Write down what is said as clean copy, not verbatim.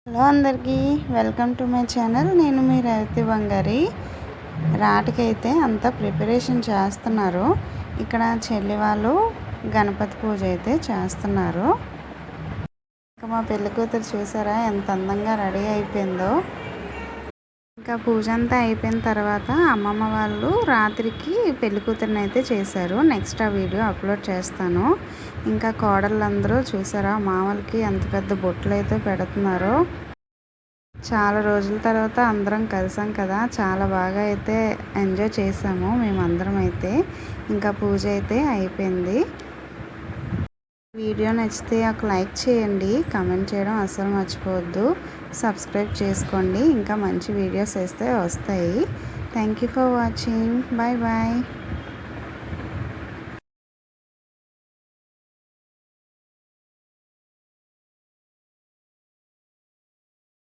Hello అందరికీ welcome to my channel. నేను మీ రేవతి బంగారి. రాటకైతే అంతా ప్రిపరేషన్ చేస్తున్నారు. ఇక్కడ చెల్లి వాళ్ళు గణపతి పూజ అయితే చేస్తున్నారు. ఇంకా మా పెళ్లి కూతురు చూసారా ఎంత అందంగా రెడీ అయిపోయిందో. ఇంకా పూజ అంతా అయిపోయిన తర్వాత అమ్మమ్మ వాళ్ళు రాత్రికి పెళ్లి కూతురిని అయితే చేశారు. నెక్స్ట్ ఆ వీడియో అప్లోడ్ చేస్తాను. ఇంకా కోడళ్ళందరూ చూసారా మామూలుకి ఎంత పెద్ద బొట్లు అయితే పెడుతున్నారో. చాలా రోజుల తర్వాత అందరం కలిసాం కదా, చాలా బాగా అయితే ఎంజాయ్ చేసాము మేమందరం అయితే. ఇంకా పూజ అయితే అయిపోయింది. వీడియో నచ్చితే ఒక లైక్ చేయండి, కామెంట్ చేయడం అస్సలు మర్చిపోవద్దు, సబ్స్క్రైబ్ చేసుకోండి. ఇంకా మంచి వీడియోస్ అయితే వస్తాయి. Thank you for watching. Bye bye.